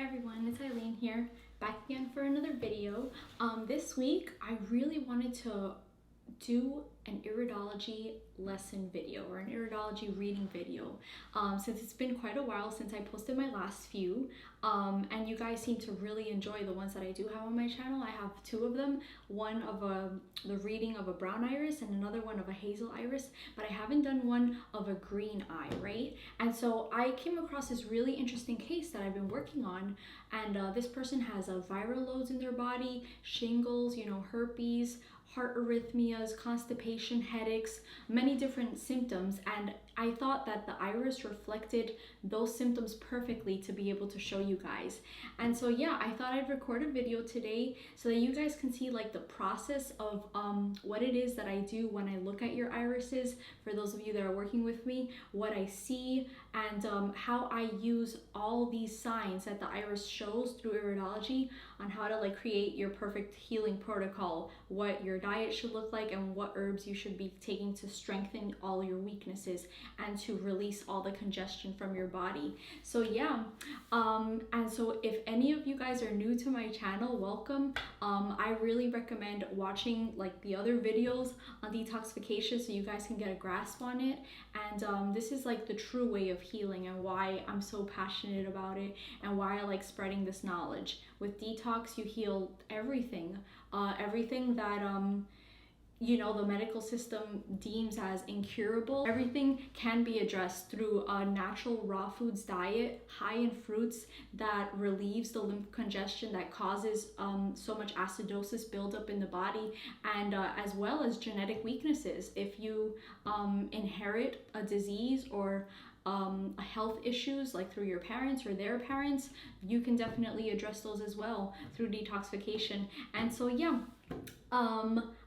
everyone, it's Ailin here, back again for another video. This week I really wanted to do an iridology lesson video or an iridology reading video since it's been quite a while since I posted my last few and you guys seem to really enjoy the ones that I do have on my channel. I have two of them, one of the reading of a brown iris and another one of a hazel iris, but I haven't done one of a green eye, right? And so I came across this really interesting case that I've been working on, and this person has viral loads in their body, shingles, herpes, heart arrhythmias, constipation, headaches, many different symptoms, and I thought that the iris reflected those symptoms perfectly to be able to show you guys. And so yeah, I thought I'd record a video today so that you guys can see like the process of what it is that I do when I look at your irises, for those of you that are working with me, what I see, and how I use all these signs that the iris shows through iridology on how to like create your perfect healing protocol, what your diet should look like, and what herbs you should be taking to strengthen all your weaknesses and to release all the congestion from your body. So yeah, and so if any of you guys are new to my channel, welcome. I really recommend watching like the other videos on detoxification so you guys can get a grasp on it, and this is like the true way of healing and why I'm so passionate about it and why I like spreading this knowledge. With detox, you heal everything, everything that the medical system deems as incurable. Everything can be addressed through a natural raw foods diet high in fruits that relieves the lymph congestion that causes so much acidosis buildup in the body, and as well as genetic weaknesses. If you inherit a disease or health issues like through your parents or their parents, you can definitely address those as well through detoxification. And so yeah,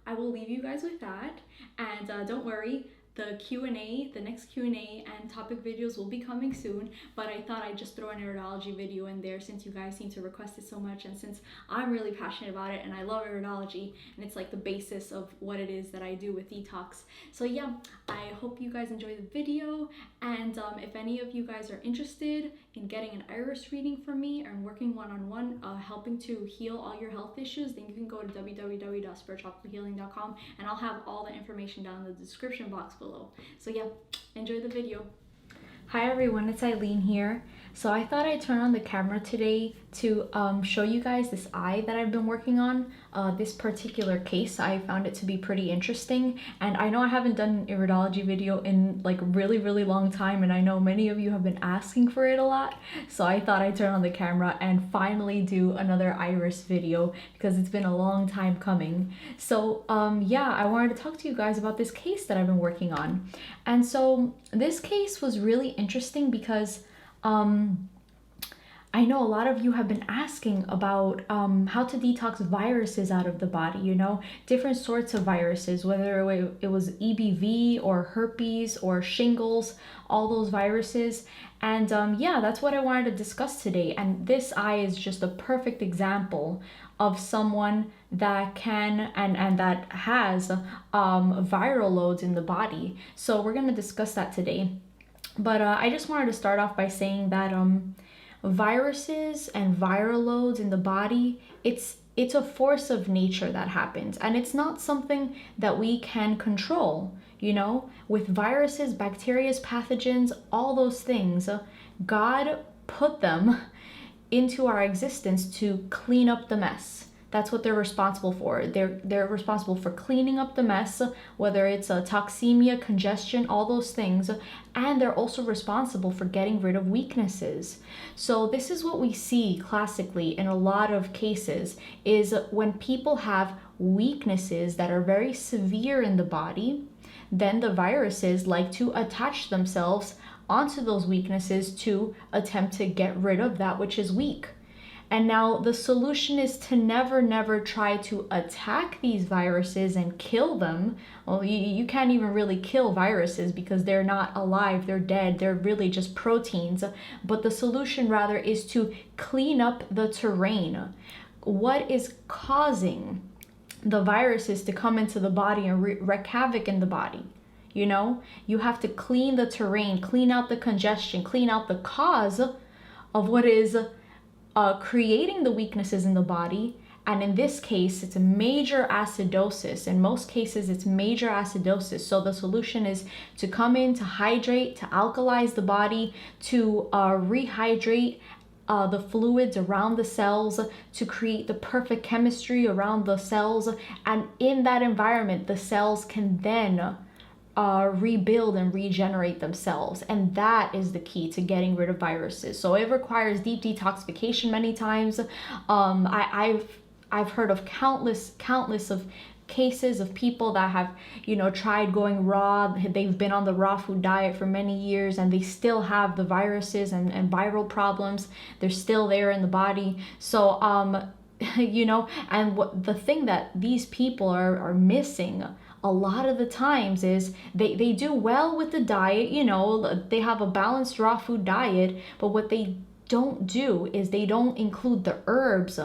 I will leave you guys with that, and don't worry, the Q&A, the next Q&A and topic videos will be coming soon, but I thought I'd just throw an iridology video in there since you guys seem to request it so much, and since I'm really passionate about it and I love iridology and it's like the basis of what it is that I do with detox. So yeah, I hope you guys enjoy the video, and if any of you guys are interested in getting an iris reading from me and working one-on-one, helping to heal all your health issues, then you can go to www.spiritchopicalhealing.com, and I'll have all the information down in the description box below. So yeah, enjoy the video. Hi everyone, it's Ailin here. So I thought I'd turn on the camera today to show you guys this eye that I've been working on. This particular case, I found it to be pretty interesting, and I know I haven't done an iridology video in like really long time, and I know many of you have been asking for it a lot, so I thought I'd turn on the camera and finally do another iris video because it's been a long time coming. So yeah, I wanted to talk to you guys about this case that I've been working on. And so this case was really interesting because I know a lot of you have been asking about how to detox viruses out of the body, different sorts of viruses, whether it was EBV or herpes or shingles, all those viruses. And yeah, that's what I wanted to discuss today. And this eye is just a perfect example of someone that can and that has viral loads in the body. So we're going to discuss that today. But I just wanted to start off by saying that viruses and viral loads in the body, it's a force of nature that happens, and it's not something that we can control. With viruses, bacteria, pathogens, all those things, God put them into our existence to clean up the mess. That's what they're responsible for. They're responsible for cleaning up the mess, whether it's a toxemia, congestion, all those things. And they're also responsible for getting rid of weaknesses. So this is what we see classically in a lot of cases, is when people have weaknesses that are very severe in the body, then the viruses like to attach themselves onto those weaknesses to attempt to get rid of that which is weak. And now the solution is to never try to attack these viruses and kill them. Well, you can't even really kill viruses because they're not alive, they're dead, they're really just proteins. But the solution rather is to clean up the terrain. What is causing the viruses to come into the body and wreak havoc in the body? You have to clean the terrain, clean out the congestion, clean out the cause of what is creating the weaknesses in the body. And in this case, it's a major acidosis. In most cases, it's major acidosis. So the solution is to come in, to hydrate, to alkalize the body, to rehydrate the fluids around the cells, to create the perfect chemistry around the cells. And in that environment, the cells can then rebuild and regenerate themselves. And that is the key to getting rid of viruses. So it requires deep detoxification many times. I've heard of countless of cases of people that have, tried going raw. They've been on the raw food diet for many years and they still have the viruses and viral problems. They're still there in the body. So, and the thing that these people are missing a lot of the times is they do well with the diet, they have a balanced raw food diet, but what they don't do is they don't include the herbs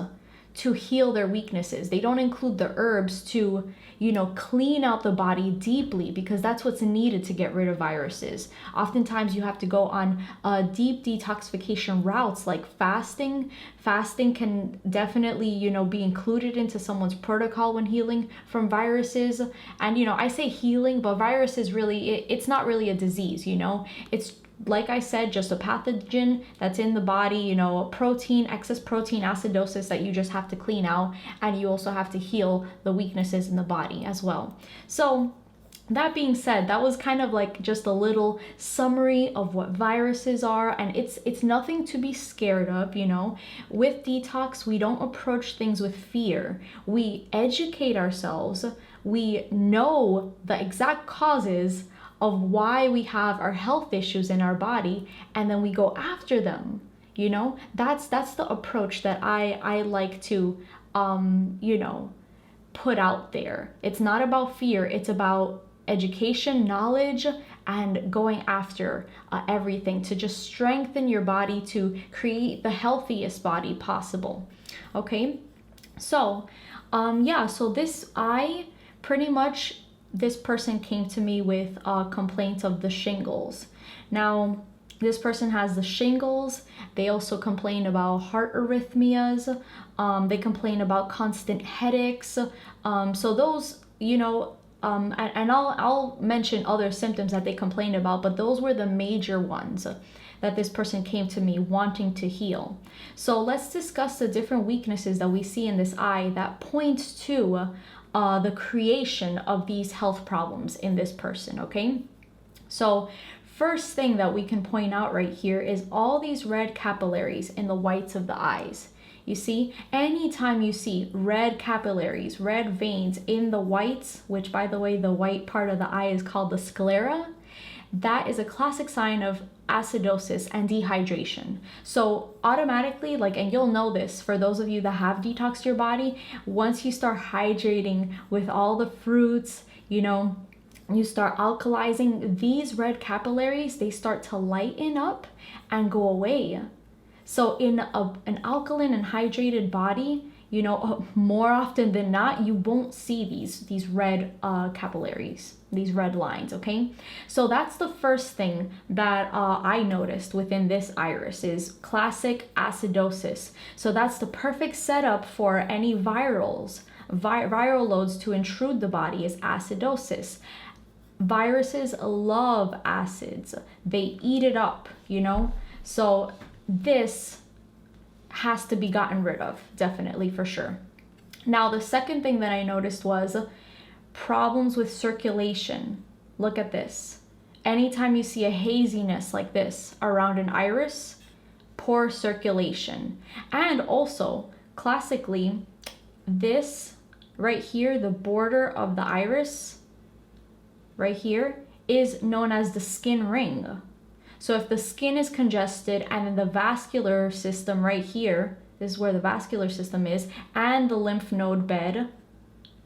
to heal their weaknesses. They don't include the herbs to, clean out the body deeply, because that's what's needed to get rid of viruses. Oftentimes you have to go on deep detoxification routes like fasting. Fasting can definitely, be included into someone's protocol when healing from viruses. And, I say healing, but viruses really, it's not really a disease, it's, like I said, just a pathogen that's in the body, protein, excess protein, acidosis that you just have to clean out. And you also have to heal the weaknesses in the body as well. So that being said, that was kind of like just a little summary of what viruses are. And it's nothing to be scared of, With detox, we don't approach things with fear. We educate ourselves. We know the exact causes of why we have our health issues in our body, and then we go after them. That's the approach that I like to put out there. It's not about fear, it's about education, knowledge, and going after everything to just strengthen your body to create the healthiest body possible. Okay, so so this person came to me with a complaint of the shingles. Now, this person has the shingles. They also complain about heart arrhythmias. They complain about constant headaches. So those, and I'll mention other symptoms that they complain about, but those were the major ones that this person came to me wanting to heal. So let's discuss the different weaknesses that we see in this eye that point to the creation of these health problems in this person, okay? So first thing that we can point out right here is all these red capillaries in the whites of the eyes. You see, anytime you see red capillaries, red veins in the whites, which by the way, the white part of the eye is called the sclera, that is a classic sign of acidosis and dehydration. So automatically, and you'll know this for those of you that have detoxed your body, once you start hydrating with all the fruits, you start alkalizing, these red capillaries, they start to lighten up and go away. So in an alkaline and hydrated body, more often than not, you won't see these red capillaries, these red lines, okay? So that's the first thing that I noticed within this iris is classic acidosis. So that's the perfect setup for any viral loads to intrude the body is acidosis. Viruses love acids. They eat it up, So this has to be gotten rid of, definitely, for sure. Now, the second thing that I noticed was problems with circulation. Look at this. Anytime you see a haziness like this around an iris, poor circulation. And also, classically, this right here, the border of the iris, right here, is known as the skin ring. So if the skin is congested and then the vascular system right here, this is where the vascular system is, and the lymph node bed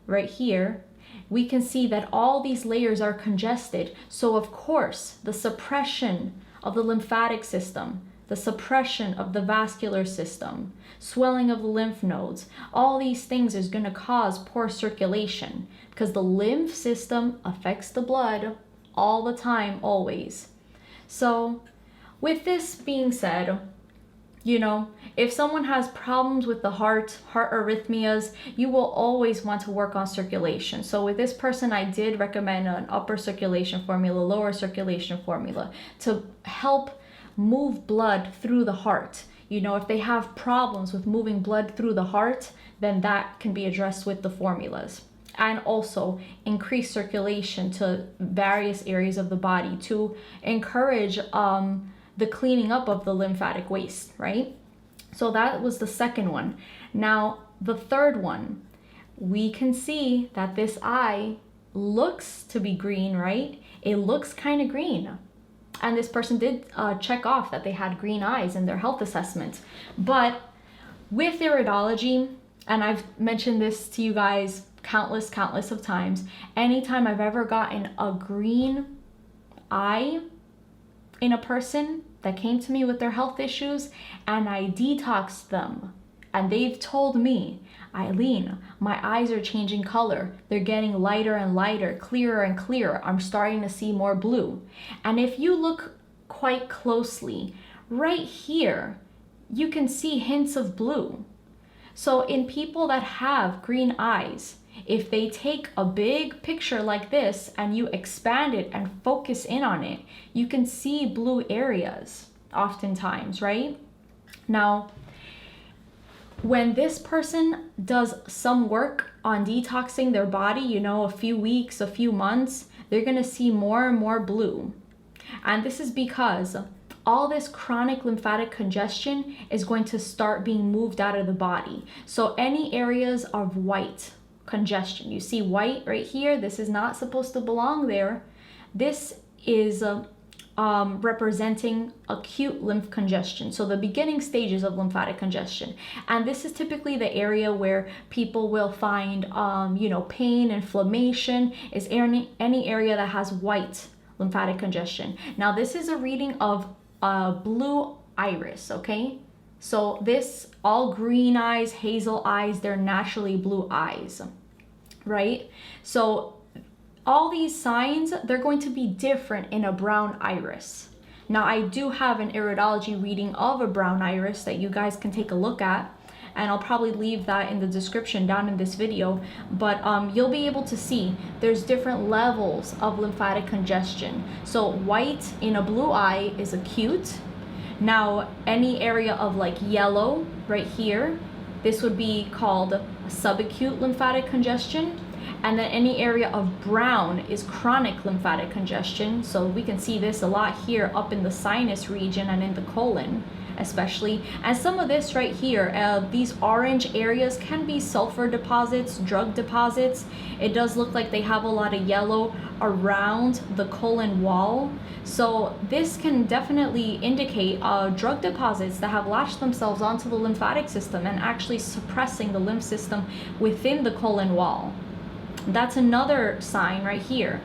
right here, we can see that all these layers are congested. So of course, the suppression of the lymphatic system, the suppression of the vascular system, swelling of the lymph nodes, all these things is going to cause poor circulation because the lymph system affects the blood all the time, always. So with this being said, You know, if someone has problems with the heart arrhythmias, you will always want to work on circulation. So with this person, I did recommend an upper circulation formula, lower circulation formula to help move blood through the heart. You know, if they have problems with moving blood through the heart, then that can be addressed with the formulas. And also increase circulation to various areas of the body to encourage the cleaning up of the lymphatic waste, right? So that was the second one. Now, the third one, we can see that this eye looks to be green, right? It looks kind of green. And this person did check off that they had green eyes in their health assessment. But with iridology, and I've mentioned this to you guys countless of times, anytime I've ever gotten a green eye in a person that came to me with their health issues and I detoxed them and they've told me, Ailin, my eyes are changing color. They're getting lighter and lighter, clearer and clearer. I'm starting to see more blue. And if you look quite closely, right here, you can see hints of blue. So in people that have green eyes, if they take a big picture like this and you expand it and focus in on it, you can see blue areas oftentimes, right? Now, when this person does some work on detoxing their body, you know, a few weeks, a few months, they're going to see more and more blue. And this is because all this chronic lymphatic congestion is going to start being moved out of the body. So any areas of white congestion, you see white right here, this is not supposed to belong there. This is representing acute lymph congestion, so the beginning stages of lymphatic congestion. And this is typically the area where people will find pain, inflammation, is any area that has white lymphatic congestion. Now this is a reading of blue iris, okay? So this, all green eyes, hazel eyes, they're naturally blue eyes, right? So all these signs, they're going to be different in a brown iris. Now I do have an iridology reading of a brown iris that you guys can take a look at, and I'll probably leave that in the description down in this video, but you'll be able to see there's different levels of lymphatic congestion. So white in a blue eye is acute. Now any area of like yellow right here, this would be called subacute lymphatic congestion. And then any area of brown is chronic lymphatic congestion. So we can see this a lot here up in the sinus region and in the colon especially. And some of this right here, these orange areas can be sulfur deposits, drug deposits. It does look like they have a lot of yellow around the colon wall. So this can definitely indicate drug deposits that have latched themselves onto the lymphatic system and actually suppressing the lymph system within the colon wall. That's another sign right here.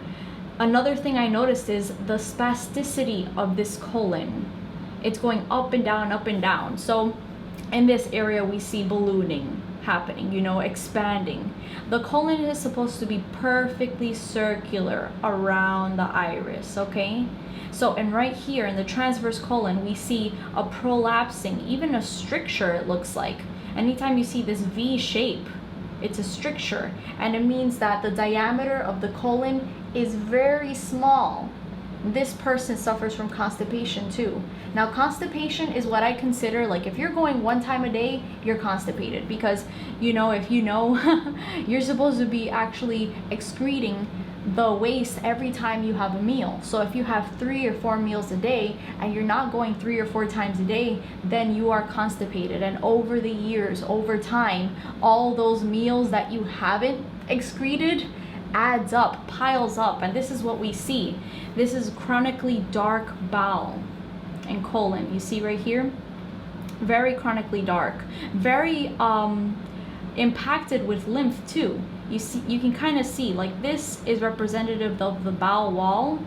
Another thing I noticed is the spasticity of this colon. It's going up and down, up and down. So in this area, we see ballooning happening, you know, expanding. The colon is supposed to be perfectly circular around the iris, okay? So, and right here in the transverse colon, we see a prolapsing, even a stricture it looks like. Anytime you see this V shape, it's a stricture, and it means that the diameter of the colon is very small. This person suffers from constipation too. Now constipation is what I consider, like, if you're going one time a day, you're constipated, because you know, if you know, you're supposed to be actually excreting the waste every time you have a meal. So if you have 3 or 4 meals a day and you're not going 3 or 4 times a day, then you are constipated. And over the years, over time, all those meals that you haven't excreted adds up, piles up, and this is what we see. This is chronically dark bowel and colon. You see right here, very chronically dark, very impacted with lymph too. You see, you can kind of see, like, this is representative of the bowel wall,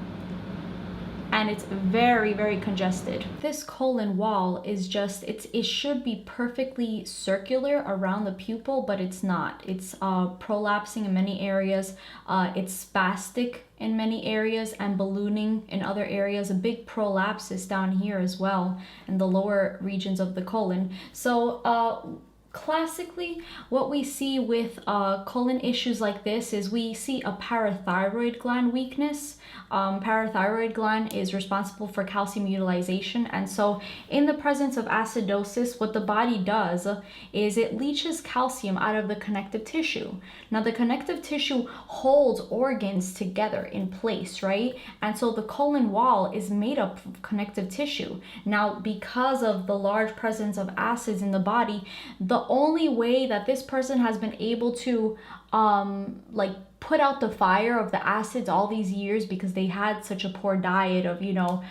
and it's very, very congested. This colon wall is just, it should be perfectly circular around the pupil, but it's not. It's prolapsing in many areas. It's spastic in many areas and ballooning in other areas, a big prolapse down here as well in the lower regions of the colon. So classically, what we see with colon issues like this is we see a parathyroid gland weakness. Parathyroid gland is responsible for calcium utilization, and so in the presence of acidosis, what the body does is it leaches calcium out of the connective tissue. Now the connective tissue holds organs together in place, right? And so the colon wall is made up of connective tissue. Now because of the large presence of acids in the body, the only way that this person has been able to like put out the fire of the acids all these years, because they had such a poor diet of, you know,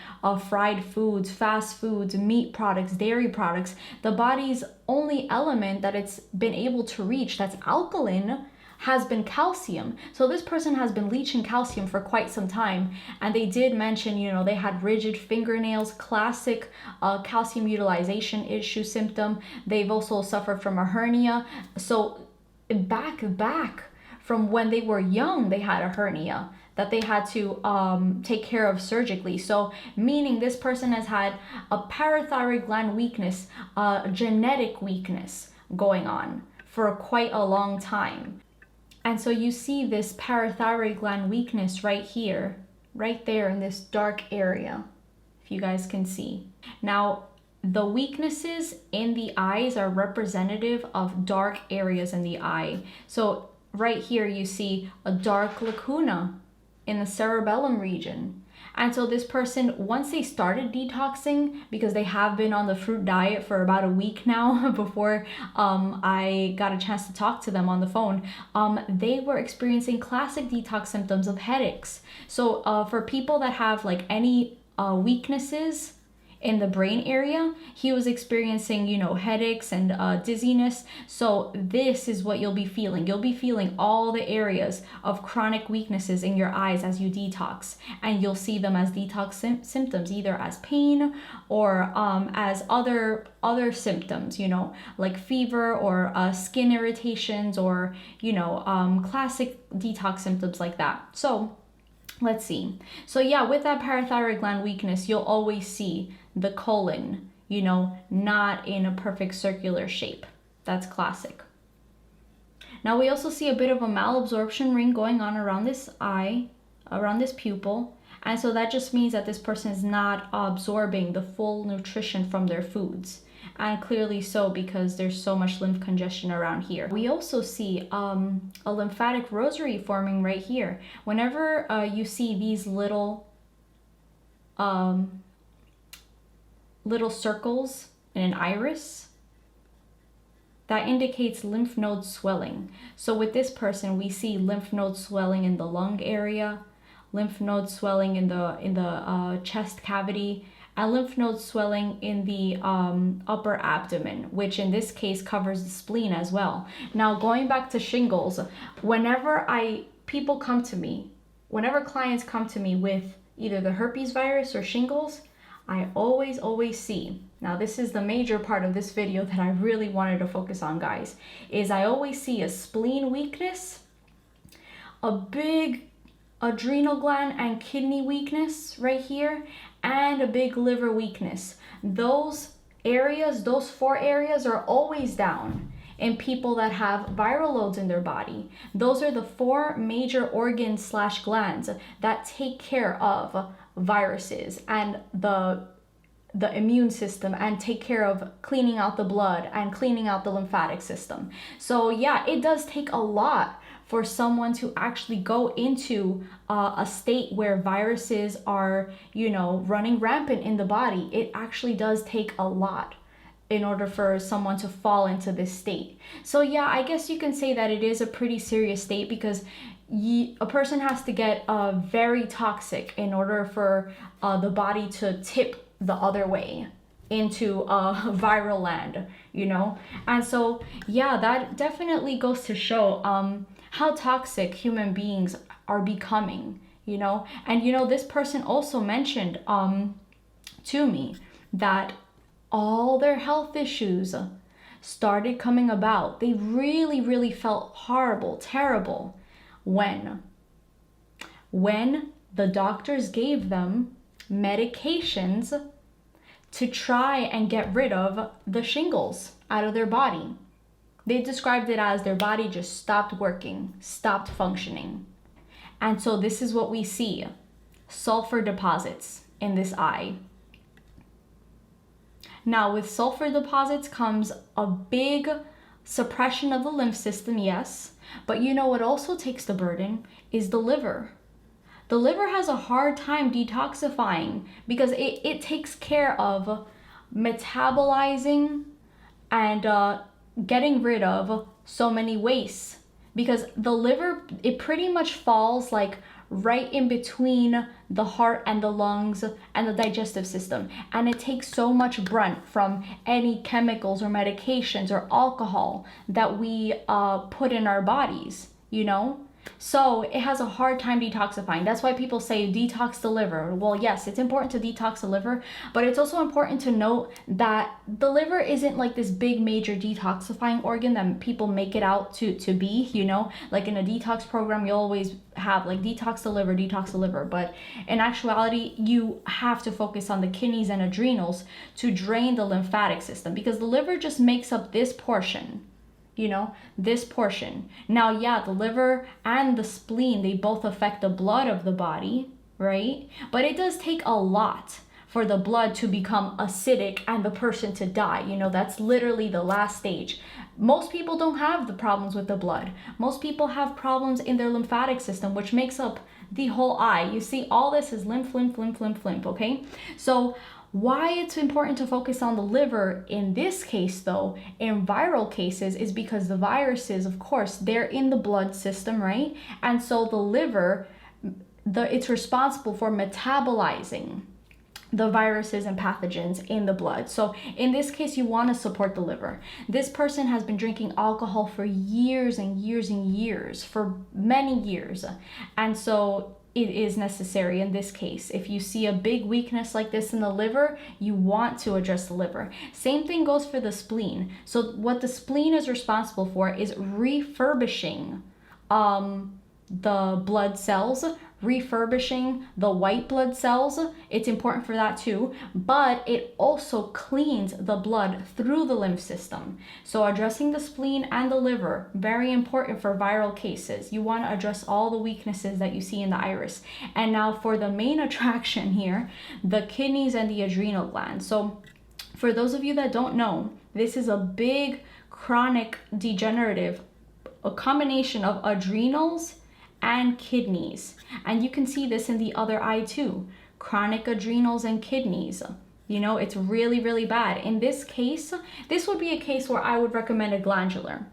fried foods, fast foods, meat products, dairy products, the body's only element that it's been able to reach that's alkaline has been calcium. So this person has been leaching calcium for quite some time, and they did mention, you know, they had rigid fingernails, classic calcium utilization issue symptom. They've also suffered from a hernia. So back from when they were young, they had a hernia that they had to take care of surgically. So meaning this person has had a parathyroid gland weakness, genetic weakness going on for quite a long time. And so you see this parathyroid gland weakness right here, right there in this dark area, if you guys can see. Now, the weaknesses in the eyes are representative of dark areas in the eye. So right here you see a dark lacuna in the cerebellum region. And so this person, once they started detoxing, because they have been on the fruit diet for about a week now before I got a chance to talk to them on the phone, they were experiencing classic detox symptoms of headaches. So for people that have like any weaknesses in the brain area, he was experiencing, you know, headaches and dizziness. So this is what you'll be feeling. You'll be feeling all the areas of chronic weaknesses in your eyes as you detox, and you'll see them as detox symptoms, either as pain or as other symptoms, you know, like fever or skin irritations, or, you know, classic detox symptoms like that. So let's see. So yeah, with that parathyroid gland weakness, you'll always see the colon, you know, not in a perfect circular shape. That's classic. Now we also see a bit of a malabsorption ring going on around this eye, around this pupil. And so that just means that this person is not absorbing the full nutrition from their foods. And clearly so, because there's so much lymph congestion around here. We also see a lymphatic rosary forming right here. Whenever you see these little circles in an iris, that indicates lymph node swelling. So with this person, we see lymph node swelling in the lung area, lymph node swelling in the chest cavity, and lymph node swelling in the upper abdomen, which in this case covers the spleen as well. Now going back to shingles, whenever clients come to me with either the herpes virus or shingles, I always see, now this is the major part of this video that I really wanted to focus on, guys, is I always see a spleen weakness, a big adrenal gland and kidney weakness right here, and a big liver weakness. Those areas, those 4 areas are always down in people that have viral loads in their body. Those are the 4 major organs / glands that take care of viruses and the immune system, and take care of cleaning out the blood and cleaning out the lymphatic system. So yeah, it does take a lot for someone to actually go into a state where viruses are, you know, running rampant in the body. It actually does take a lot in order for someone to fall into this state. So yeah, I guess you can say that it is a pretty serious state, because a person has to get very toxic in order for the body to tip the other way into viral land, you know. And so yeah, that definitely goes to show how toxic human beings are becoming, you know. And you know, this person also mentioned to me that all their health issues started coming about. They really felt horrible, terrible when when the doctors gave them medications to try and get rid of the shingles out of their body. They described it as their body just stopped working, stopped functioning. And so this is what we see, sulfur deposits in this eye. Now with sulfur deposits comes a big suppression of the lymph system, yes, but you know what also takes the burden is the liver. The liver has a hard time detoxifying because it takes care of metabolizing and getting rid of so many wastes, because the liver, it pretty much falls like right in between the heart and the lungs and the digestive system, and it takes so much brunt from any chemicals or medications or alcohol that we put in our bodies, you know. So it has a hard time detoxifying. That's why people say detox the liver. Well, yes, it's important to detox the liver, but it's also important to note that the liver isn't like this big major detoxifying organ that people make it out to be, you know. Like in a detox program, you always have like detox the liver, but in actuality, you have to focus on the kidneys and adrenals to drain the lymphatic system, because the liver just makes up this portion. You know, this portion. Now, yeah, the liver and the spleen, they both affect the blood of the body, right? But it does take a lot for the blood to become acidic and the person to die. You know, that's literally the last stage. Most people don't have the problems with the blood. Most people have problems in their lymphatic system, which makes up the whole eye. You see, all this is lymph, okay? So why it's important to focus on the liver in this case, though, in viral cases, is because the viruses, of course, they're in the blood system, right? And so the liver, it's responsible for metabolizing the viruses and pathogens in the blood. So in this case, you want to support the liver. This person has been drinking alcohol for years and years and years, for many years. And so it is necessary in this case. If you see a big weakness like this in the liver, you want to address the liver. Same thing goes for the spleen. So what the spleen is responsible for is refurbishing the blood cells, refurbishing the white blood cells. It's important for that too, but it also cleans the blood through the lymph system. So addressing the spleen and the liver, very important for viral cases. You want to address all the weaknesses that you see in the iris. And now for the main attraction here, the kidneys and the adrenal glands. So for those of you that don't know, this is a big chronic degenerative, a combination of adrenals and kidneys. And you can see this in the other eye too, chronic adrenals and kidneys. You know, it's really, really bad. In this case, this would be a case where I would recommend a glandular,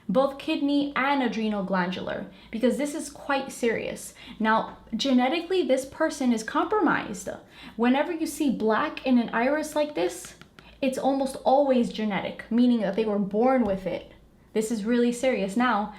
both kidney and adrenal glandular, because this is quite serious. Now, genetically, this person is compromised. Whenever you see black in an iris like this, it's almost always genetic, meaning that they were born with it. This is really serious. Now,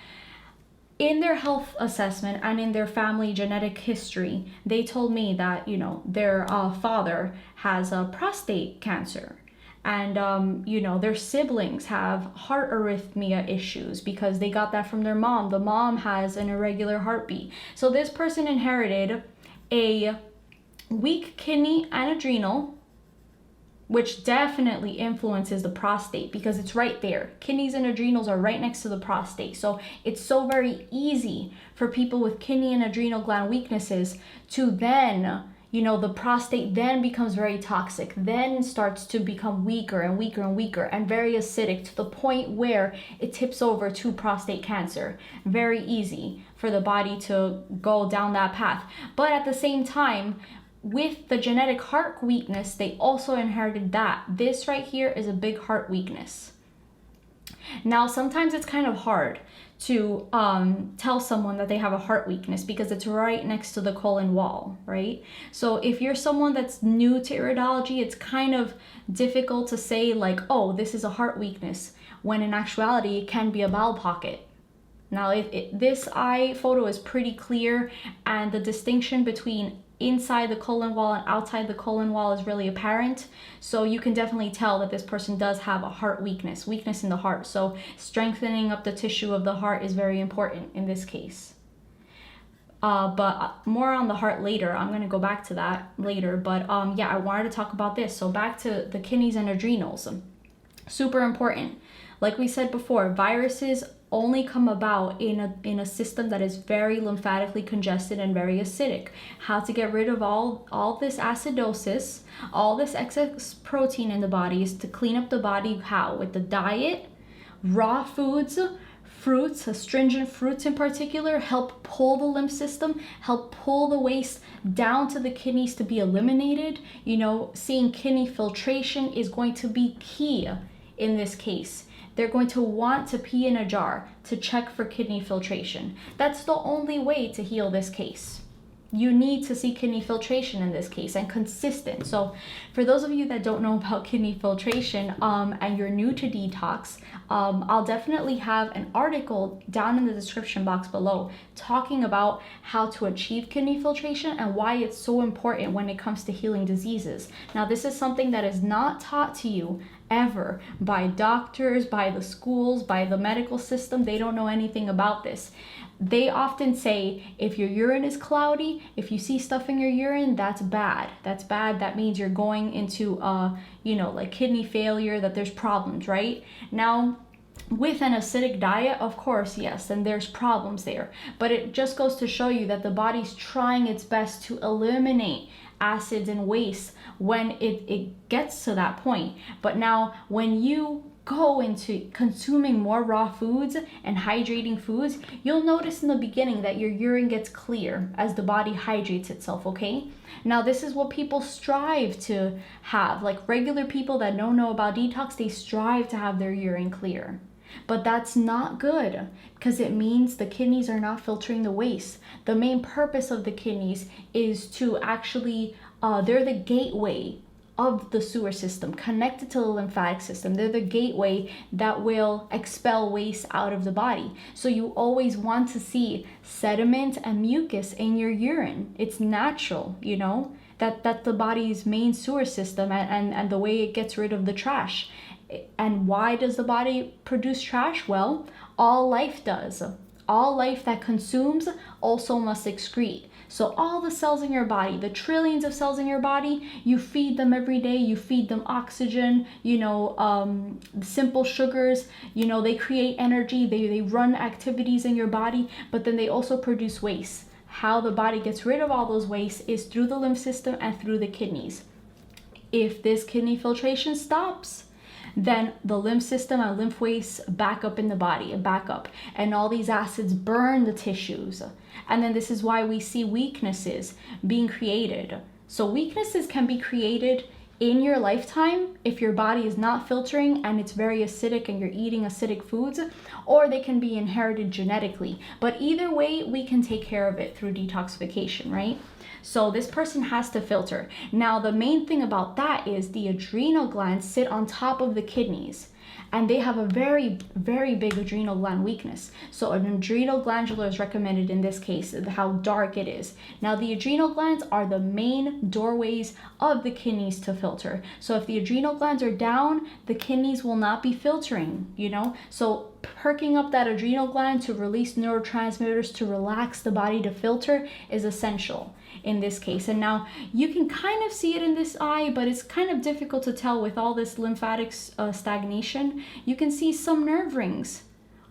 in their health assessment and in their family genetic history, they told me that, you know, their father has prostate cancer, and you know, their siblings have heart arrhythmia issues because they got that from their mom. The mom has an irregular heartbeat. So this person inherited a weak kidney and adrenal, which definitely influences the prostate because it's right there. Kidneys and adrenals are right next to the prostate. So it's so very easy for people with kidney and adrenal gland weaknesses to then, you know, the prostate then becomes very toxic, then starts to become weaker and weaker and weaker and very acidic to the point where it tips over to prostate cancer. Very easy for the body to go down that path. But at the same time, with the genetic heart weakness, they also inherited that. This right here is a big heart weakness. Now, sometimes it's kind of hard to tell someone that they have a heart weakness because it's right next to the colon wall, right? So if you're someone that's new to iridology, it's kind of difficult to say like, oh, this is a heart weakness, when in actuality, it can be a bowel pocket. Now, this eye photo is pretty clear, and the distinction between inside the colon wall and outside the colon wall is really apparent. So you can definitely tell that this person does have a heart weakness in the heart. So strengthening up the tissue of the heart is very important in this case. but more on the heart later. I'm going to go back to that later. But yeah, I wanted to talk about this. So back to the kidneys and adrenals. Super important. Like we said before, viruses only come about in a system that is very lymphatically congested and very acidic. How to get rid of all this acidosis, all this excess protein in the body is to clean up the body. How? With the diet, raw foods, fruits, astringent fruits in particular, help pull the lymph system, help pull the waste down to the kidneys to be eliminated. You know, seeing kidney filtration is going to be key in this case. They're going to want to pee in a jar to check for kidney filtration. That's the only way to heal this case. You need to see kidney filtration in this case, and consistent. So for those of you that don't know about kidney filtration and you're new to detox, I'll definitely have an article down in the description box below talking about how to achieve kidney filtration and why it's so important when it comes to healing diseases. Now, this is something that is not taught to you ever by doctors, by the schools, by the medical system. They don't know anything about this. They often say if your urine is cloudy, if you see stuff in your urine, that's bad. That's bad. That means you're going into like kidney failure, that there's problems, right? Now, with an acidic diet, of course, yes, then there's problems there. But it just goes to show you that the body's trying its best to eliminate acids and waste when it gets to that point. But now when you go into consuming more raw foods and hydrating foods, you'll notice in the beginning that your urine gets clear as the body hydrates itself, okay? Now, this is what people strive to have. Like regular people that don't know about detox, they strive to have their urine clear. But that's not good because it means the kidneys are not filtering the waste. The main purpose of the kidneys is to actually, they're the gateway of the sewer system, connected to the lymphatic system. They're the gateway that will expel waste out of the body. So you always want to see sediment and mucus in your urine. It's natural, you know, that's the body's main sewer system and the way it gets rid of the trash. And why does the body produce trash? Well, all life does. All life that consumes also must excrete. So all the cells in your body, the trillions of cells in your body, you feed them every day, you feed them oxygen, simple sugars, they create energy, they run activities in your body, but then they also produce waste. How the body gets rid of all those wastes is through the lymph system and through the kidneys. If this kidney filtration stops, then the lymph system and lymph waste back up in the body, and all these acids burn the tissues. And then this is why we see weaknesses being created. So weaknesses can be created in your lifetime if your body is not filtering and it's very acidic and you're eating acidic foods, or they can be inherited genetically. But either way, we can take care of it through detoxification, right? So this person has to filter. Now, the main thing about that is the adrenal glands sit on top of the kidneys, and they have a very, very big adrenal gland weakness. So an adrenal glandular is recommended in this case, how dark it is. Now, the adrenal glands are the main doorways of the kidneys to filter. So if the adrenal glands are down, the kidneys will not be filtering, So perking up that adrenal gland to release neurotransmitters to relax the body to filter is essential in this case. And now you can kind of see it in this eye, but it's kind of difficult to tell with all this lymphatic stagnation. You can see some nerve rings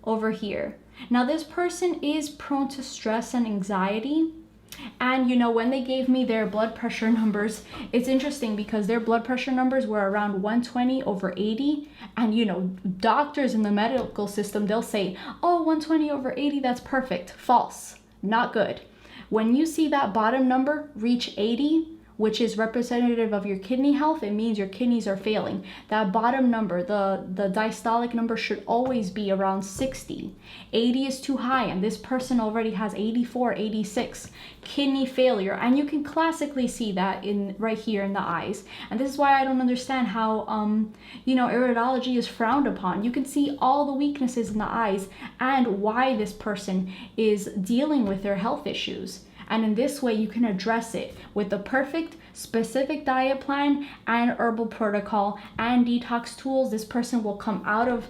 over here. Now this person is prone to stress and anxiety. And when they gave me their blood pressure numbers, it's interesting because their blood pressure numbers were around 120/80. And doctors in the medical system, they'll say, oh, 120/80, that's perfect. False. Not good. When you see that bottom number reach 80, which is representative of your kidney health, it means your kidneys are failing. That bottom number, the diastolic number, should always be around 60. 80 is too high, and this person already has 84, 86. Kidney failure, and you can classically see that right here in the eyes. And this is why I don't understand how iridology is frowned upon. You can see all the weaknesses in the eyes and why this person is dealing with their health issues. And in this way, you can address it with the perfect specific diet plan and herbal protocol and detox tools. This person will come out of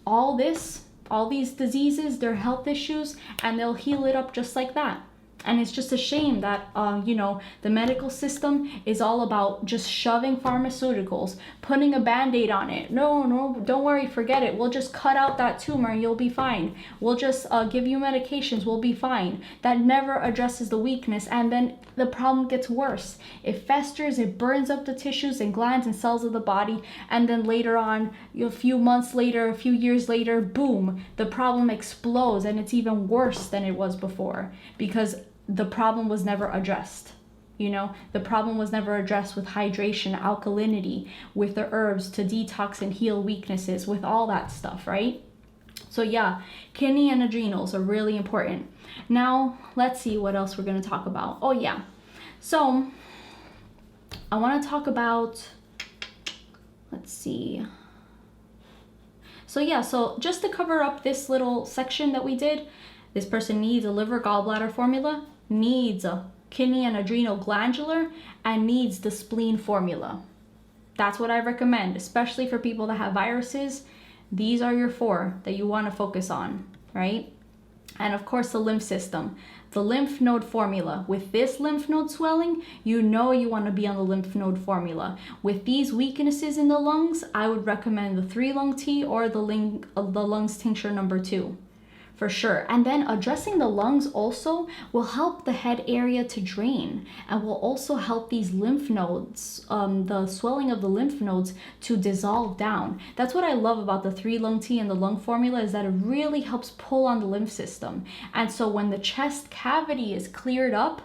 all these diseases, their health issues, and they'll heal it up just like that. And it's just a shame that, the medical system is all about just shoving pharmaceuticals, putting a Band-Aid on it. No, don't worry, forget it. We'll just cut out that tumor and you'll be fine. We'll just give you medications, we'll be fine. That never addresses the weakness, and then the problem gets worse. It festers, it burns up the tissues and glands and cells of the body, and then later on, a few months later, a few years later, boom, the problem explodes, and it's even worse than it was before, because the problem was never addressed. The problem was never addressed with hydration, alkalinity, with the herbs to detox and heal weaknesses, with all that stuff, right? So yeah, kidney and adrenals are really important. Now, let's see what else we're going to talk about. Oh yeah, so I want to talk about, let's see. So just to cover up this little section that we did, this person needs a liver gallbladder formula, needs a kidney and adrenal glandular, and needs the spleen formula. That's what I recommend, especially for people that have viruses. These are your 4 that you want to focus on, right? And of course, the lymph system, the lymph node formula. With this lymph node swelling, you want to be on the lymph node formula. With these weaknesses in the lungs, I would recommend the 3-lung tea or the lungs tincture number 2. For sure. And then addressing the lungs also will help the head area to drain, and will also help these lymph nodes, the swelling of the lymph nodes, to dissolve down. That's what I love about the 3-lung tea and the lung formula, is that it really helps pull on the lymph system. And so when the chest cavity is cleared up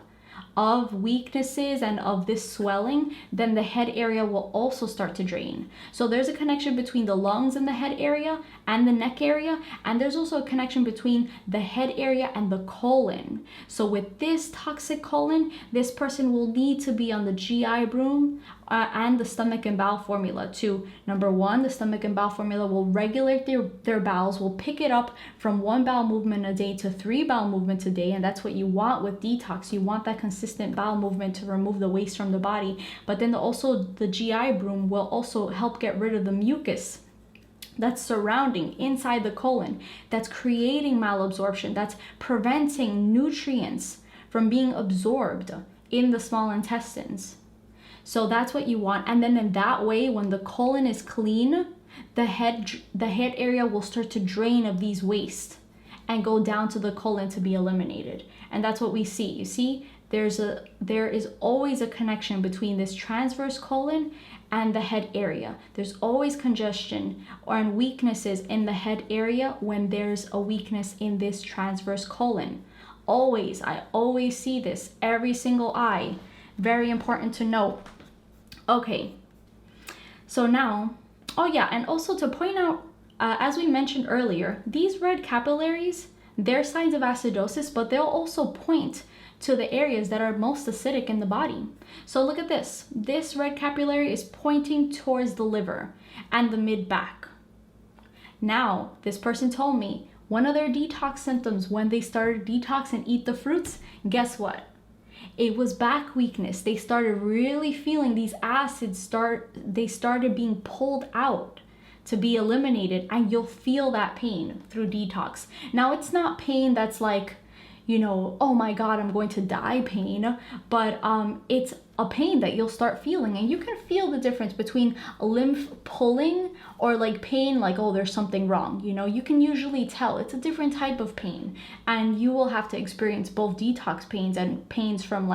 of weaknesses and of this swelling, then the head area will also start to drain. So there's a connection between the lungs and the head area and the neck area, and there's also a connection between the head area and the colon. So with this toxic colon, this person will need to be on the GI broom and the stomach and bowel formula too. Number 1, the stomach and bowel formula will regulate their bowels, will pick it up from 1 bowel movement a day to 3 bowel movements a day, and that's what you want with detox. You want that consistent bowel movement to remove the waste from the body. But then also the GI broom will also help get rid of the mucus that's surrounding inside the colon, that's creating malabsorption, that's preventing nutrients from being absorbed in the small intestines. So that's what you want. And then in that way, when the colon is clean, the head area will start to drain of these waste and go down to the colon to be eliminated. And that's what we see. You see, there is always a connection between this transverse colon and the head area. There's always congestion or weaknesses in the head area when there's a weakness in this transverse colon. Always, I always see this, every single eye. Very important to note. Okay, so now, and also to point out, as we mentioned earlier, these red capillaries, they're signs of acidosis, but they'll also point to the areas that are most acidic in the body. So look at this. This red capillary is pointing towards the liver and the mid-back. Now, this person told me one of their detox symptoms when they started detox and eat the fruits, guess what? It was back weakness. They started really feeling these acids they started being pulled out to be eliminated, and you'll feel that pain through detox. Now, it's not pain that's like, oh my God, I'm going to die pain, but it's a pain that you'll start feeling, and you can feel the difference between a lymph pulling or like pain, like, oh, there's something wrong. You can usually tell it's a different type of pain, and you will have to experience both detox pains and pains from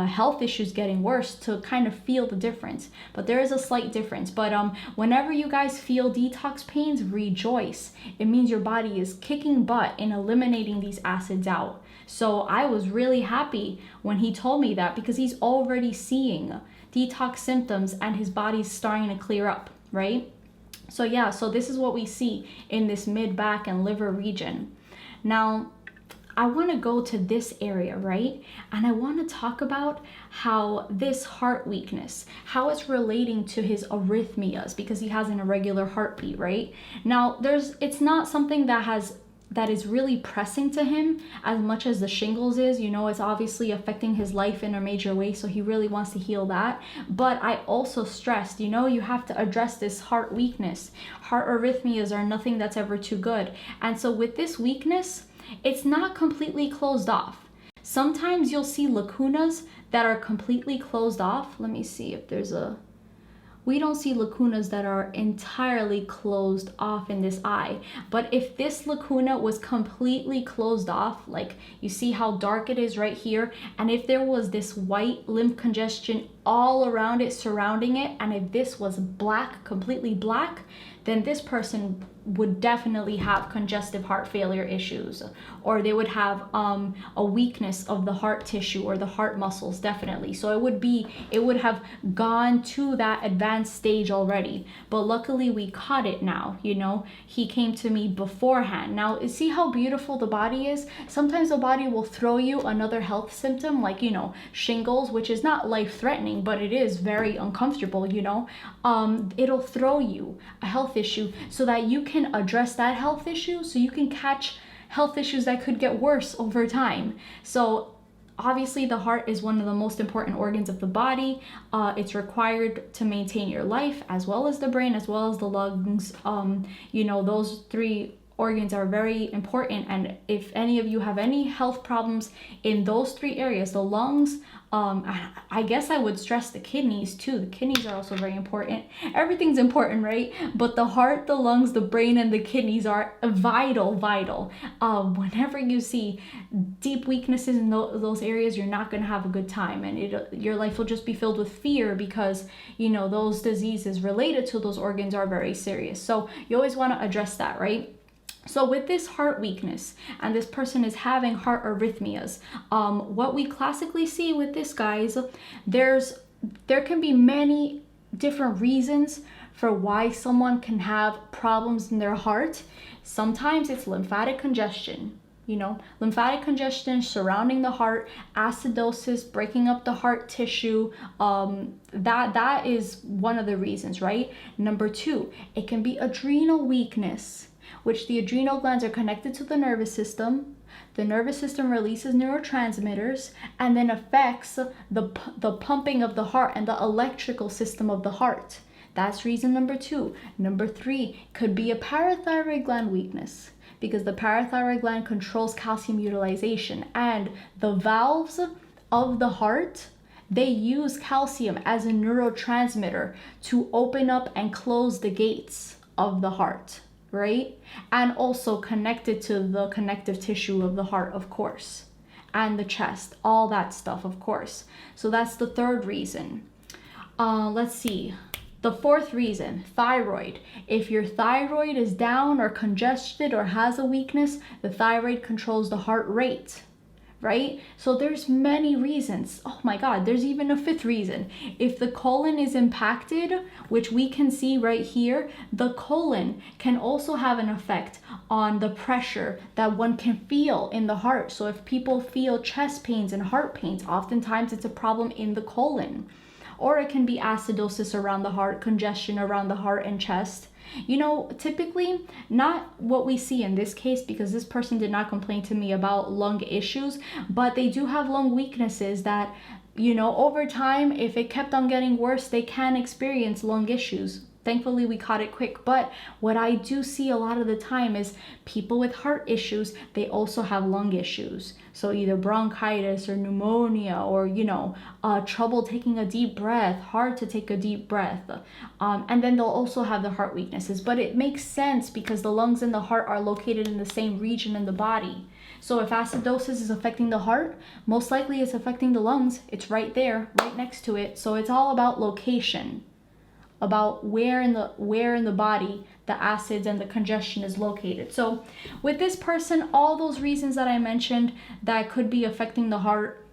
health issues getting worse to kind of feel the difference. But there is a slight difference. But whenever you guys feel detox pains, rejoice. It means your body is kicking butt in eliminating these acids out. So I was really happy when he told me that, because he's already seeing detox symptoms and his body's starting to clear up, right? So yeah, so this is what we see in this mid-back and liver region. Now, I want to go to this area, right? And I want to talk about how this heart weakness, how it's relating to his arrhythmias, because he has an irregular heartbeat, right? Now, it's not something that is really pressing to him as much as the shingles is. It's obviously affecting his life in a major way, so he really wants to heal that. But I also stressed, you have to address this heart weakness. Heart arrhythmias are nothing that's ever too good. And so with this weakness, it's not completely closed off. Sometimes you'll see lacunas that are completely closed off. Let me see if there's a... We don't see lacunas that are entirely closed off in this eye. But if this lacuna was completely closed off, like you see how dark it is right here, and if there was this white lymph congestion all around it, surrounding it, and if this was black, completely black, then this person would definitely have congestive heart failure issues, or they would have a weakness of the heart tissue or the heart muscles, definitely. So it would have gone to that advanced stage already. But luckily we caught it now, you know. He came to me beforehand. Now, see how beautiful the body is? Sometimes the body will throw you another health symptom, like, you know, shingles, which is not life-threatening, but it is very uncomfortable, you know. It'll throw you a health issue so that you can address that health issue, so you can catch health issues that could get worse over time. So obviously the heart is one of the most important organs of the body. It's required to maintain your life, as well as the brain, as well as the lungs. You know, those three organs are very important, and if any of you have any health problems in those three areas, the lungs, I guess I would stress the kidneys too. The kidneys are also very important. Everything's important, right? But the heart, the lungs, the brain, and the kidneys are vital. Whenever you see deep weaknesses in those areas, you're not going to have a good time, and your life will just be filled with fear, because, you know, those diseases related to those organs are very serious. So you always want to address that, right? So with this heart weakness, and this person is having heart arrhythmias, what we classically see with this, guys, there can be many different reasons for why someone can have problems in their heart. Sometimes it's lymphatic congestion, you know, lymphatic congestion surrounding the heart, acidosis, breaking up the heart tissue. That is one of the reasons, right? Number two, it can be adrenal weakness, which the adrenal glands are connected to the nervous system. The nervous system releases neurotransmitters and then affects the pumping of the heart and the electrical system of the heart. That's reason number two. Number three could be a parathyroid gland weakness, because the parathyroid gland controls calcium utilization, and the valves of the heart, they use calcium as a neurotransmitter to open up and close the gates of the heart, right? And also connected to the connective tissue of the heart, of course, and the chest, all that stuff, of course. So that's the third reason. Let's see. The fourth reason, thyroid. If your thyroid is down or congested or has a weakness, the thyroid controls the heart rate, right? So there's many reasons. Oh my God, there's even a fifth reason. If the colon is impacted, which we can see right here, the colon can also have an effect on the pressure that one can feel in the heart. So if people feel chest pains and heart pains, oftentimes it's a problem in the colon. Or it can be acidosis around the heart, congestion around the heart and chest. You know, typically not what we see in this case, because this person did not complain to me about lung issues, but they do have lung weaknesses that, you know, over time, if it kept on getting worse, they can experience lung issues. Thankfully, we caught it quick. But what I do see a lot of the time is people with heart issues, they also have lung issues. So either bronchitis or pneumonia, or, you know, trouble taking a deep breath, hard to take a deep breath. And then they'll also have the heart weaknesses. But it makes sense because the lungs and the heart are located in the same region in the body. So if acidosis is affecting the heart, most likely it's affecting the lungs. It's right there, right next to it. So it's all about location, about where in the body the acids and the congestion is located. So with this person, all those reasons that I mentioned that could be affecting the heart,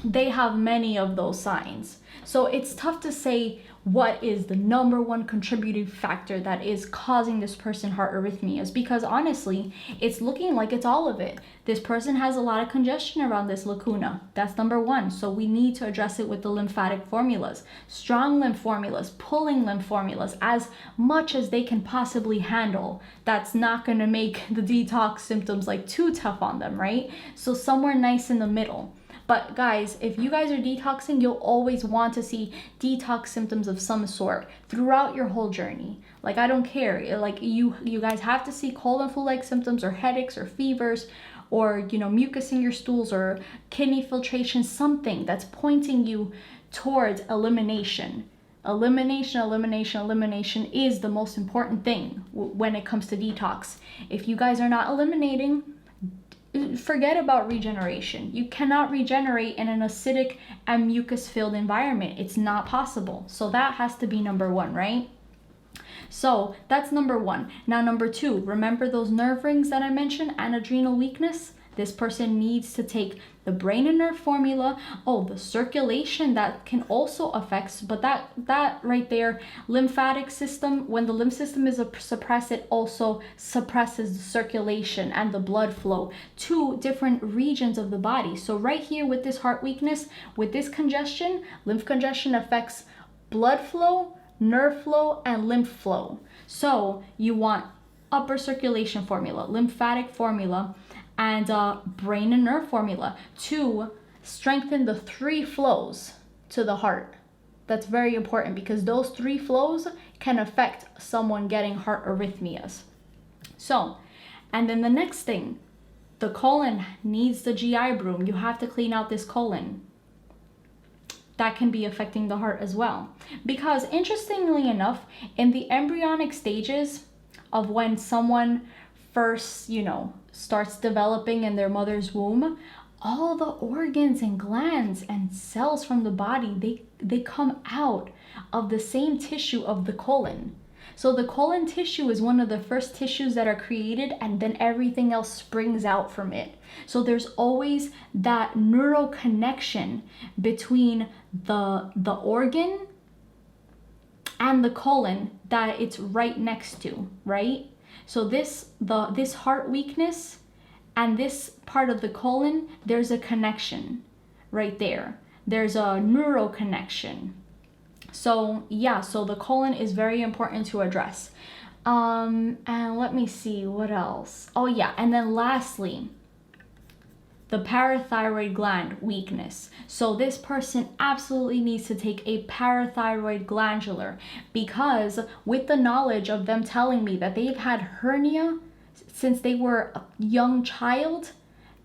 they have many of those signs. So it's tough to say what is the number one contributing factor that is causing this person heart arrhythmias, because honestly, it's looking like it's all of it. This person has a lot of congestion around this lacuna. That's number one. So we need to address it with the lymphatic formulas, strong lymph formulas, pulling lymph formulas, as much as they can possibly handle. That's not going to make the detox symptoms like too tough on them, right? So somewhere nice in the middle. But guys, if you guys are detoxing, you'll always want to see detox symptoms of some sort throughout your whole journey. Like, I don't care. Like, you guys have to see cold and flu-like symptoms, or headaches, or fevers, or, you know, mucus in your stools or kidney filtration, something that's pointing you towards elimination. Elimination is the most important thing when it comes to detox. If you guys are not eliminating, forget about regeneration. You cannot regenerate in an acidic and mucus filled environment. It's not possible. So that has to be number one, right? So that's number one. Now number two, remember those nerve rings that I mentioned and adrenal weakness? This person needs to take the brain and nerve formula. Oh, the circulation that can also affect, but that right there, lymphatic system, when the lymph system is suppressed, it also suppresses the circulation and the blood flow to different regions of the body. So right here with this heart weakness, with this congestion, lymph congestion affects blood flow, nerve flow, and lymph flow. So you want upper circulation formula, lymphatic formula, and brain and nerve formula to strengthen the three flows to the heart. That's very important because those three flows can affect someone getting heart arrhythmias. So, and then the next thing, the colon needs the GI broom. You have to clean out this colon. That can be affecting the heart as well. Because interestingly enough, in the embryonic stages of when someone first, you know, starts developing in their mother's womb, all the organs and glands and cells from the body, they come out of the same tissue of the colon. So the colon tissue is one of the first tissues that are created, and then everything else springs out from it. So there's always that neural connection between the organ and the colon that it's right next to, right? So this heart weakness and this part of the colon, there's a connection right there. There's a neural connection. So yeah, so the colon is very important to address. And let me see what else. Oh yeah, and then lastly, the parathyroid gland weakness. So this person absolutely needs to take a parathyroid glandular, because with the knowledge of them telling me that they've had hernia since they were a young child,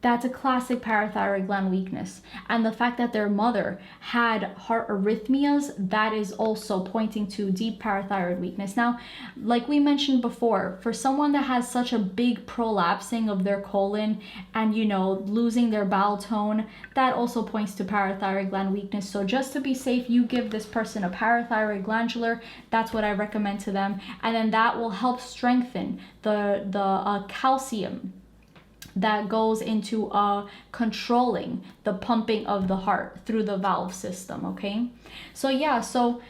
that's a classic parathyroid gland weakness. And the fact that their mother had heart arrhythmias, that is also pointing to deep parathyroid weakness. Now, like we mentioned before, for someone that has such a big prolapsing of their colon and, you know, losing their bowel tone, that also points to parathyroid gland weakness. So just to be safe, you give this person a parathyroid glandular. That's what I recommend to them. And then that will help strengthen the calcium that goes into controlling the pumping of the heart through the valve system, okay? So yeah, so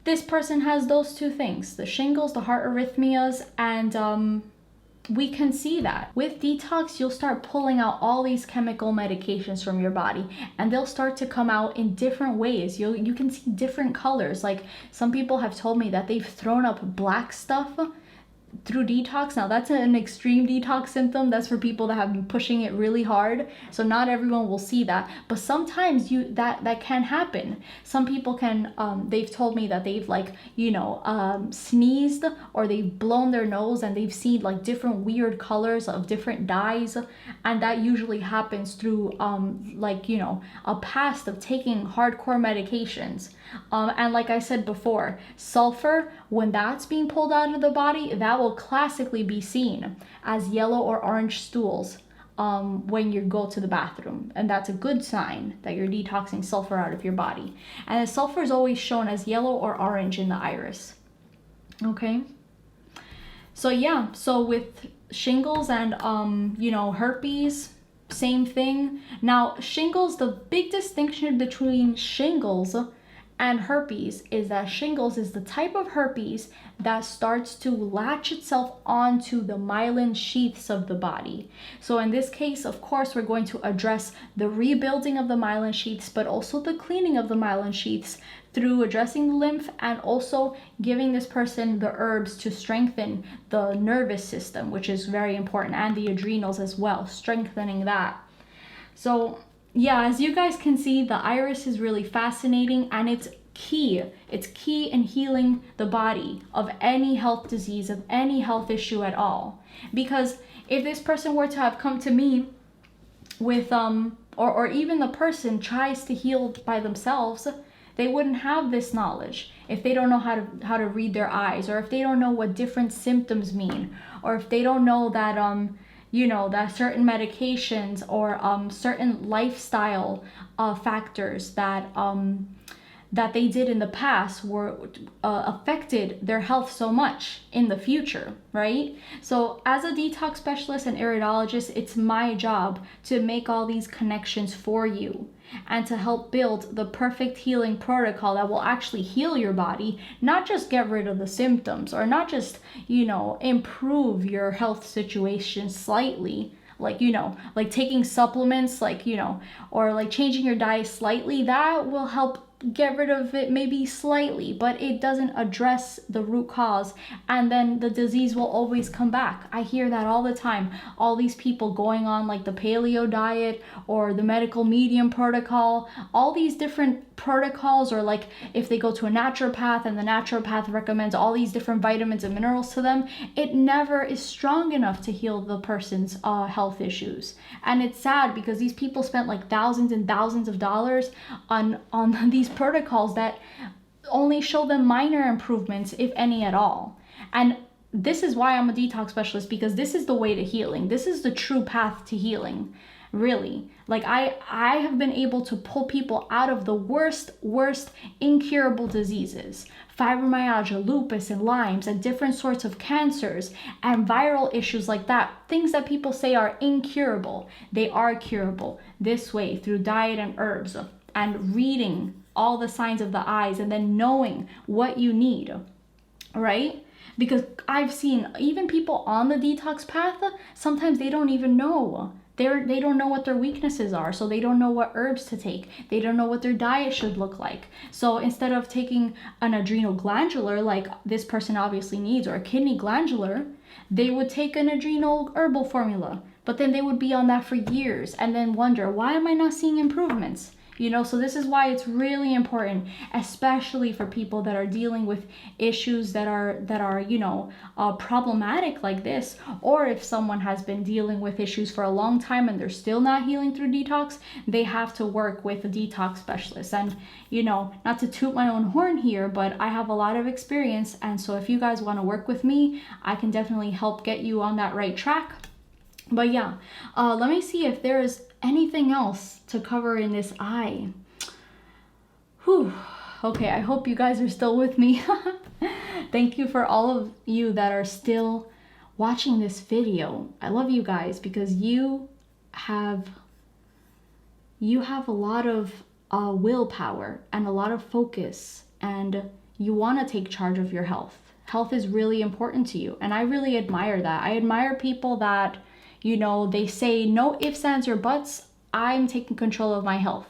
this person has those two things, the shingles, the heart arrhythmias, and we can see that. With detox, you'll start pulling out all these chemical medications from your body, and they'll start to come out in different ways. You can see different colors. Like some people have told me that they've thrown up black stuff through detox. Now that's an extreme detox symptom. That's for people that have been pushing it really hard. So not everyone will see that, but sometimes that can happen. Some people can, they've told me that they've sneezed or they've blown their nose and they've seen like different weird colors of different dyes. And that usually happens through a past of taking hardcore medications. And like I said before, sulfur, when that's being pulled out of the body, that will classically be seen as yellow or orange stools when you go to the bathroom. And that's a good sign that you're detoxing sulfur out of your body. And the sulfur is always shown as yellow or orange in the iris. Okay? So yeah, so with shingles and herpes, same thing. Now, shingles, the big distinction between shingles and herpes is that shingles is the type of herpes that starts to latch itself onto the myelin sheaths of the body. So in this case, of course, we're going to address the rebuilding of the myelin sheaths, but also the cleaning of the myelin sheaths through addressing the lymph and also giving this person the herbs to strengthen the nervous system, which is very important, and the adrenals as well, strengthening that. So yeah, as you guys can see, the iris is really fascinating, and it's key. It's key in healing the body of any health disease, of any health issue at all. Because if this person were to have come to me with or even the person tries to heal by themselves, they wouldn't have this knowledge if they don't know how to read their eyes, or if they don't know what different symptoms mean, or if they don't know that that certain medications or certain lifestyle factors that they did in the past were affected their health so much in the future, right? So as a detox specialist and iridologist, it's my job to make all these connections for you and to help build the perfect healing protocol that will actually heal your body, not just get rid of the symptoms, or not just, improve your health situation slightly, like taking supplements, or like changing your diet slightly. That will help get rid of it maybe slightly, but it doesn't address the root cause, and then the disease will always come back. I hear that all the time. All these people going on like the paleo diet or the medical medium protocol, all these different protocols, or like if they go to a naturopath and the naturopath recommends all these different vitamins and minerals to them, it never is strong enough to heal the person's health issues. And it's sad because these people spent like thousands and thousands of dollars on these protocols that only show them minor improvements, if any at all. And this is why I'm a detox specialist, because this is the way to healing. This is the true path to healing, really. Like I have been able to pull people out of the worst incurable diseases, fibromyalgia, lupus, and Lyme's, and different sorts of cancers and viral issues like that. Things that people say are incurable, they are curable this way, through diet and herbs, and reading all the signs of the eyes, and then knowing what you need, right? Because I've seen even people on the detox path, sometimes they don't even know. They don't know what their weaknesses are, so they don't know what herbs to take. They don't know what their diet should look like. So instead of taking an adrenal glandular, like this person obviously needs, or a kidney glandular, they would take an adrenal herbal formula. But then they would be on that for years and then wonder, why am I not seeing improvements? So this is why it's really important, especially for people that are dealing with issues that are problematic like this, or if someone has been dealing with issues for a long time and they're still not healing through detox, they have to work with a detox specialist. And not to toot my own horn here, but I have a lot of experience, and so if you guys want to work with me, I can definitely help get you on that right track. But yeah, let me see if there is anything else to cover in this eye. Whew. Okay, I hope you guys are still with me. Thank you for all of you that are still watching this video. I love you guys because you have a lot of willpower and a lot of focus, and you want to take charge of your health. Health is really important to you, and I really admire that. I admire people that they say no ifs, ands, or buts. I'm taking control of my health.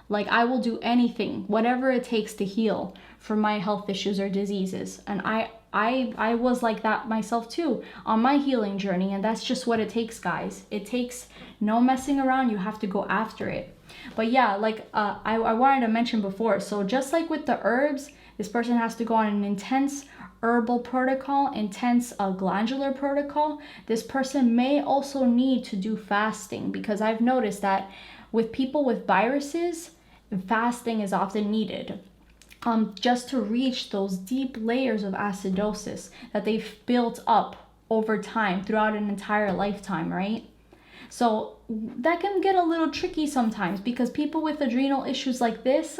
Like, I will do anything, whatever it takes to heal from my health issues or diseases. And I was like that myself too on my healing journey. And that's just what it takes, guys. It takes no messing around. You have to go after it. But yeah, like I wanted to mention before. So just like with the herbs, this person has to go on an intense herbal protocol, intense glandular protocol. This person may also need to do fasting, because I've noticed that with people with viruses, fasting is often needed just to reach those deep layers of acidosis that they've built up over time throughout an entire lifetime, right? So that can get a little tricky sometimes, because people with adrenal issues like this,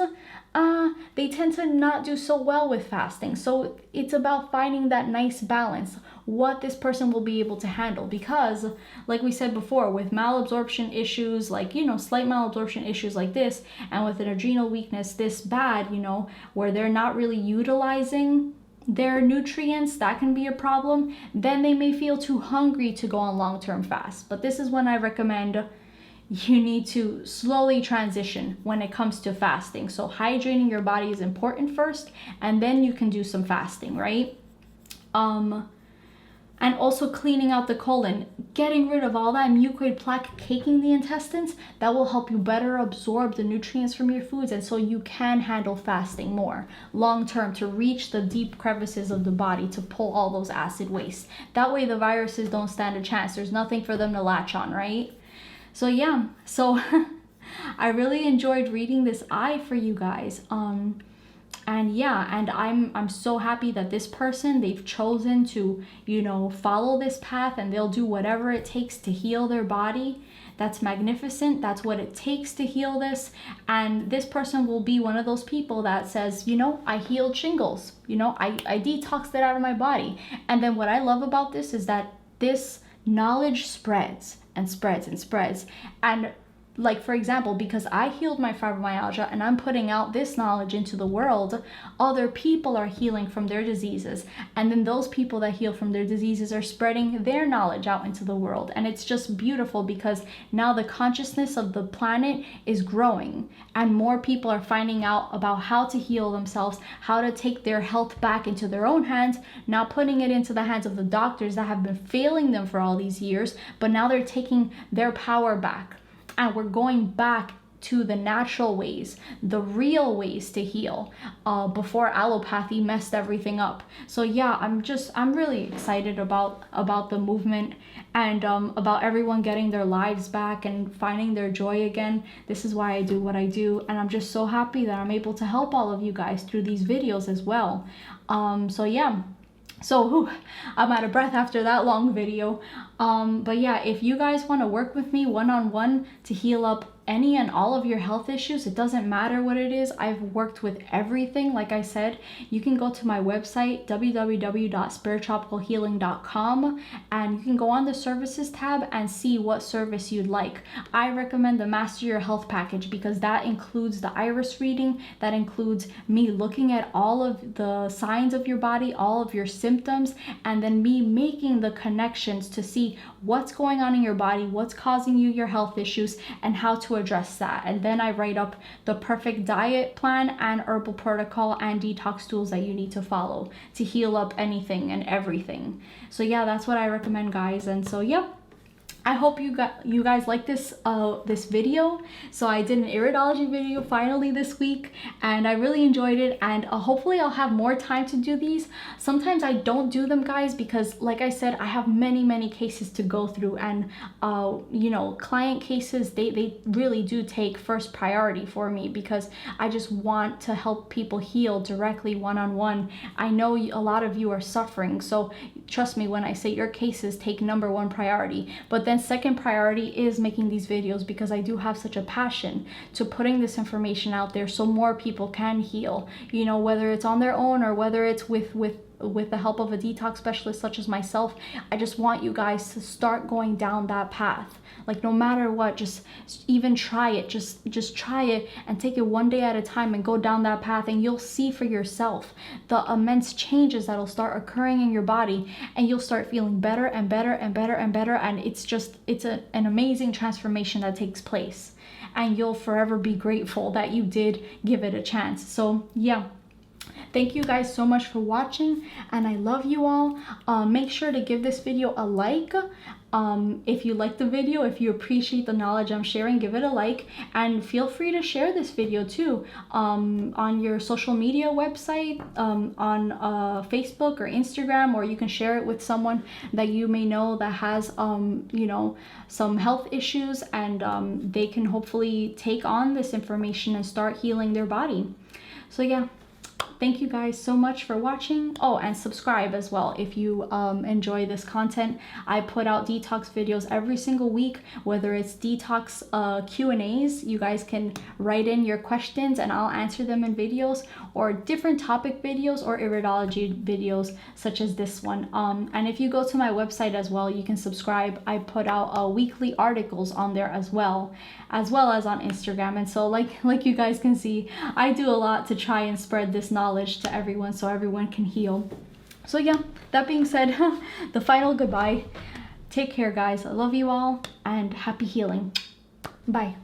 they tend to not do so well with fasting. So it's about finding that nice balance, what this person will be able to handle. Because like we said before, with malabsorption issues, like, slight malabsorption issues like this, and with an adrenal weakness this bad, where they're not really utilizing their nutrients, that can be a problem. Then they may feel too hungry to go on long-term fast. But this is when I recommend you need to slowly transition when it comes to fasting. So hydrating your body is important first, and then you can do some fasting, right? And also cleaning out the colon, getting rid of all that mucoid plaque caking the intestines. That will help you better absorb the nutrients from your foods, and so you can handle fasting more long term to reach the deep crevices of the body to pull all those acid waste. That way the viruses don't stand a chance. There's nothing for them to latch on, right? So yeah, so I really enjoyed reading this eye for you guys. And yeah, and I'm so happy that this person, they've chosen to, you know, follow this path, and they'll do whatever it takes to heal their body. That's magnificent. That's what it takes to heal this. And this person will be one of those people that says, you know, I healed shingles, you know, I detoxed it out of my body. And then what I love about this is that this knowledge spreads and spreads and spreads. And like, for example, because I healed my fibromyalgia and I'm putting out this knowledge into the world, other people are healing from their diseases. And then those people that heal from their diseases are spreading their knowledge out into the world. And it's just beautiful because now the consciousness of the planet is growing and more people are finding out about how to heal themselves, how to take their health back into their own hands, now putting it into the hands of the doctors that have been failing them for all these years, but now they're taking their power back. And we're going back to the natural ways, the real ways to heal, before allopathy messed everything up. So yeah, I'm really excited about the movement and about everyone getting their lives back and finding their joy again. This is why I do what I do, and I'm just so happy that I'm able to help all of you guys through these videos as well. So yeah. So I'm out of breath after that long video. But yeah, if you guys want to work with me one-on-one to heal up any and all of your health issues, it doesn't matter what it is. I've worked with everything. Like I said, you can go to my website, www.spiritropicalhealing.com, and you can go on the services tab and see what service you'd like. I recommend the Master Your Health package because that includes the iris reading, that includes me looking at all of the signs of your body, all of your symptoms, and then me making the connections to see what's going on in your body, what's causing you your health issues, and how to address that. And then I write up the perfect diet plan and herbal protocol and detox tools that you need to follow to heal up anything and everything. So yeah, that's what I recommend, guys. And so yep, I hope you guys like this video. So I did an iridology video finally this week, and I really enjoyed it, and hopefully I'll have more time to do these. Sometimes I don't do them, guys, because like I said, I have many cases to go through, and you know, client cases, they really do take first priority for me because I just want to help people heal directly one-on-one. I know a lot of you are suffering, so trust me when I say your cases take #1 priority. But then second priority is making these videos because I do have such a passion to putting this information out there so more people can heal, you know, whether it's on their own or whether it's with the help of a detox specialist such as myself. I just want you guys to start going down that path. Like, no matter what, just even try it. Just try it and take it one day at a time and go down that path, and you'll see for yourself the immense changes that'll start occurring in your body, and you'll start feeling better and better and better and better. And it's an amazing transformation that takes place, and you'll forever be grateful that you did give it a chance. So yeah. Thank you guys so much for watching, and I love you all. Make sure to give this video a like. If you like the video, if you appreciate the knowledge I'm sharing, give it a like, and feel free to share this video too on your social media website, on Facebook or Instagram, or you can share it with someone that you may know that has you know, some health issues, and they can hopefully take on this information and start healing their body. So yeah. Thank you guys so much for watching. Oh, and subscribe as well if you enjoy this content. I put out detox videos every single week, whether it's detox Q&As. You guys can write in your questions and I'll answer them in videos, or different topic videos or iridology videos such as this one. And if you go to my website as well, you can subscribe. I put out weekly articles on there as well as on Instagram. And so like you guys can see, I do a lot to try and spread this knowledge to everyone so everyone can heal. So yeah, that being said, the final goodbye. Take care, guys. I love you all, and happy healing. Bye.